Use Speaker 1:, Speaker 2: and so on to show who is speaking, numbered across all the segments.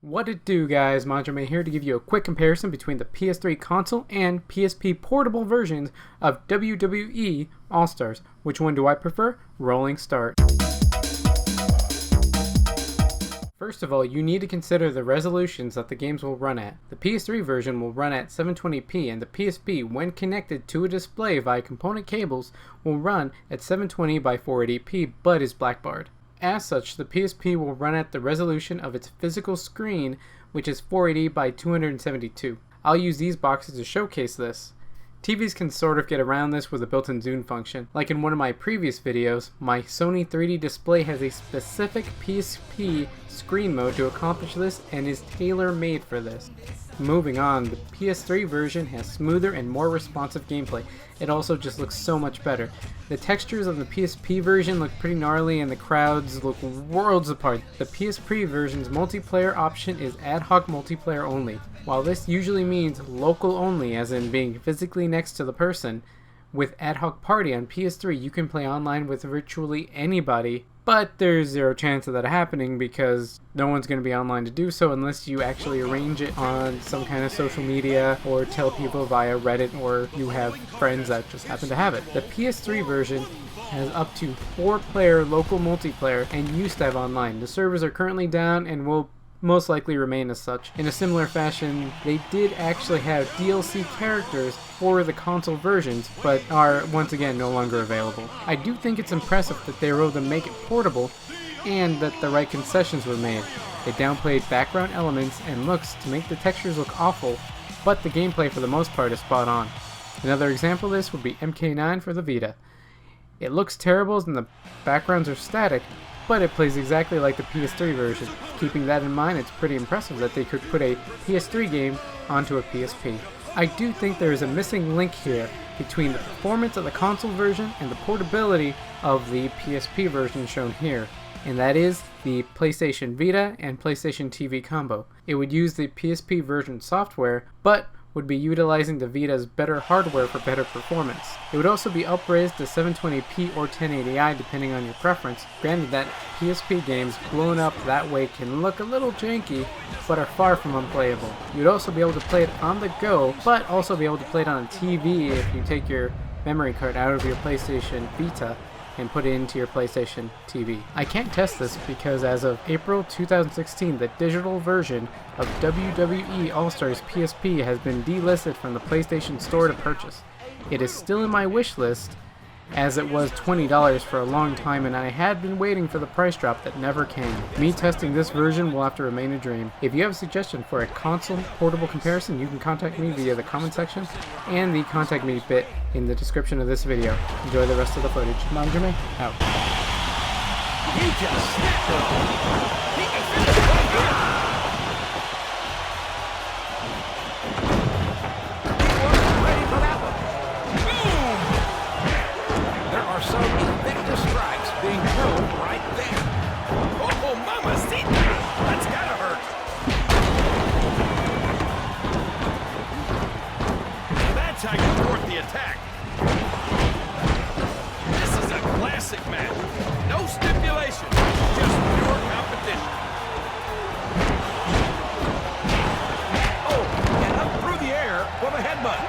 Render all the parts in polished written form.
Speaker 1: What it do, guys? Manjoume here to give you a quick comparison between the PS3 console and PSP portable versions of WWE All-Stars. Which one do I prefer? Rolling start. First of all, you need to consider the resolutions that the games will run at. The PS3 version will run at 720p, and the PSP, when connected to a display via component cables, will run at 720 by 480p, but is blackbarred. As such, the PSP will run at the resolution of its physical screen, which is 480 by 272. I'll use these boxes to showcase this. TVs can sort of get around this with a built-in zoom function. Like in one of my previous videos, my Sony 3D display has a specific PSP screen mode to accomplish this and is tailor-made for this. Moving on, the PS3 version has smoother and more responsive gameplay. It also just looks so much better. The textures of the PSP version look pretty gnarly and the crowds look worlds apart. The PSP version's multiplayer option is ad hoc multiplayer only. While this usually means local only, as in being physically next to the person, with ad hoc party on PS3 you can play online with virtually anybody, but there's zero chance of that happening because no one's going to be online to do so unless you actually arrange it on some kind of social media or tell people via Reddit, or you have friends that just happen to have it. The PS3 version has up to 4-player local multiplayer and used to have online. The servers are currently down and will most likely remain as such. In a similar fashion, they did actually have DLC characters for the console versions, but are once again no longer available. I do think it's impressive that they were able to make it portable and that the right concessions were made. They downplayed background elements and looks to make the textures look awful, but the gameplay for the most part is spot on. Another example of this would be MK9 for the Vita. It looks terrible and the backgrounds are static, but it plays exactly like the PS3 version. Keeping that in mind, it's pretty impressive that they could put a PS3 game onto a PSP. I do think there is a missing link here between the performance of the console version and the portability of the PSP version shown here, and that is the PlayStation Vita and PlayStation TV combo. It would use the PSP version software, but would be utilizing the Vita's better hardware for better performance. It would also be upraised to 720p or 1080i depending on your preference. Granted that PSP games blown up that way can look a little janky, but are far from unplayable. You'd also be able to play it on the go, but also be able to play it on a TV if you take your memory card out of your PlayStation Vita and put it into your PlayStation TV. I can't test this because as of April 2016, the digital version of WWE All-Stars PSP has been delisted from the PlayStation Store to purchase. It is still in my wish list, as it was $20 for a long time and I had been waiting for the price drop that never came. Me testing this version will have to remain a dream. If you have a suggestion for a console portable comparison, you can contact me via the comment section and the contact me bit in the description of this video. Enjoy the rest of the footage. Manjoume, out.
Speaker 2: He just snapped it. He can finish it right here. He wasn't ready for that one. Boom! There are some effective strikes being thrown right there. Oh, mamacita! That's gotta hurt. That's how you thwart the attack. This is a classic match. No stipulation, just pure competition. Oh, and up through the air with a headbutt.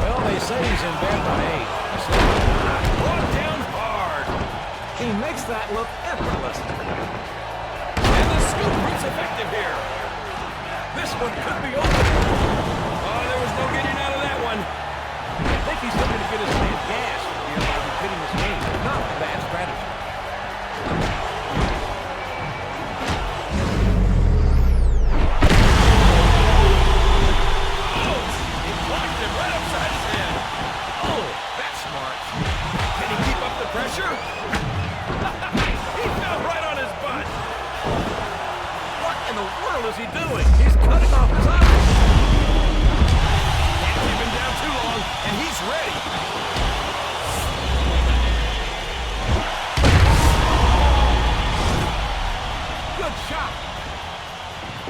Speaker 2: Well, they say he's in bed by 8. So brought down hard. He makes that look effortless. And the scoop proves effective here. This one could be over. Oh, there was no getting out of that one. I think he's looking to get his man gas here by repeating his game. Not a bad strategy. Oh, he blocked him right upside his head. Oh, that's smart. Can he keep up the pressure? He fell right on his butt. What in the world is he doing? He's cutting off his eyes. Can't keep him down too long, and he's ready. Good shot.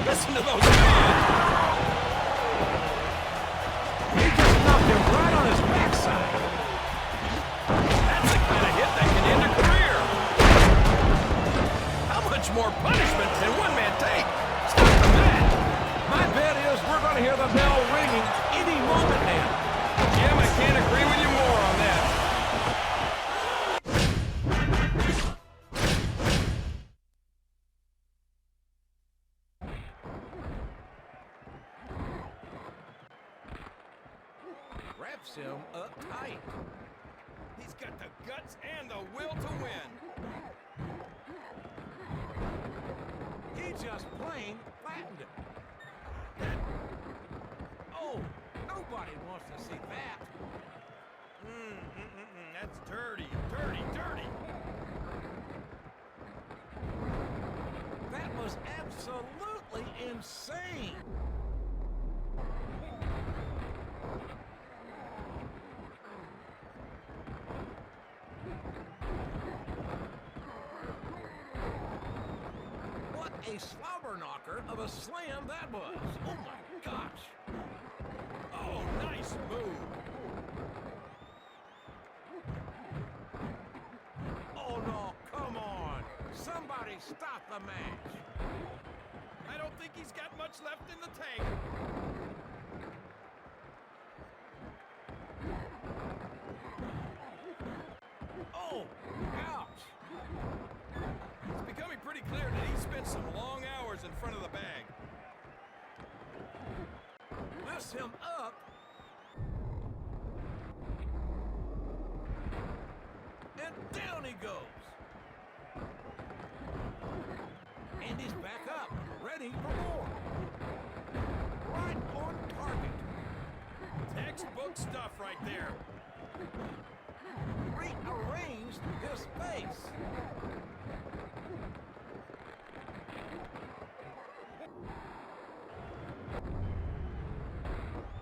Speaker 2: Listen to those hands. He just knocked him right on his backside. That's the kind of hit that much more punishment than one-man take. Stop the match. My bet is we're going to hear the bell ringing any moment now. Jim, I can't agree with you more on that. Wraps him up tight. He's got the guts and the will to win. He just plain flattened him. Oh, nobody wants to see that. That's dirty, dirty, dirty. That was absolutely insane. What a slobber knocker of a slam that was. Oh my gosh. Oh, nice move. Oh no, come on. Somebody stop the match. I don't think he's got much left in the tank. Oh, ouch. It's becoming pretty clear that he spent some long hours in front of the bag. Lifts him up. And down he goes. And he's back up, ready for more. Right on target. Textbook stuff right there. Rearranged his face.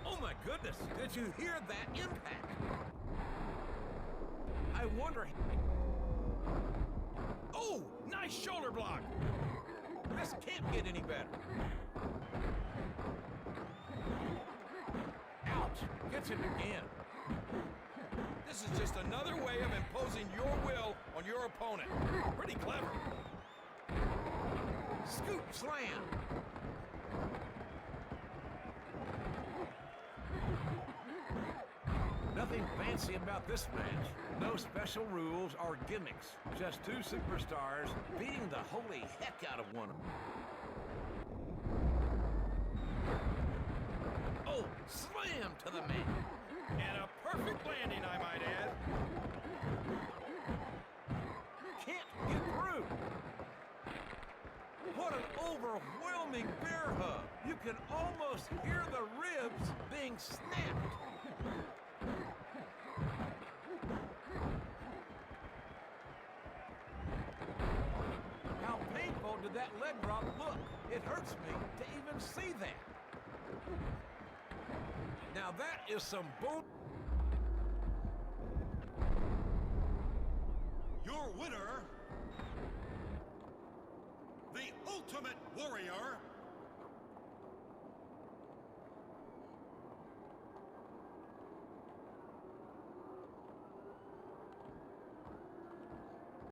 Speaker 2: Oh my goodness, did you hear that impact? I wonder... Oh, nice shoulder block. This can't get any better. Ouch, gets him again. This is just another way of imposing your will on your opponent. Pretty clever. Scoop slam. Nothing fancy about this match. No special rules or gimmicks. Just two superstars beating the holy heck out of one of them. Oh, slam to the man. And a perfect landing, I might add. Can't get through. What an overwhelming bear hug. You can almost hear the ribs being snapped. How painful did that leg drop look? It hurts me to even see that. Now that is some bull.
Speaker 3: Your winner, the Ultimate Warrior,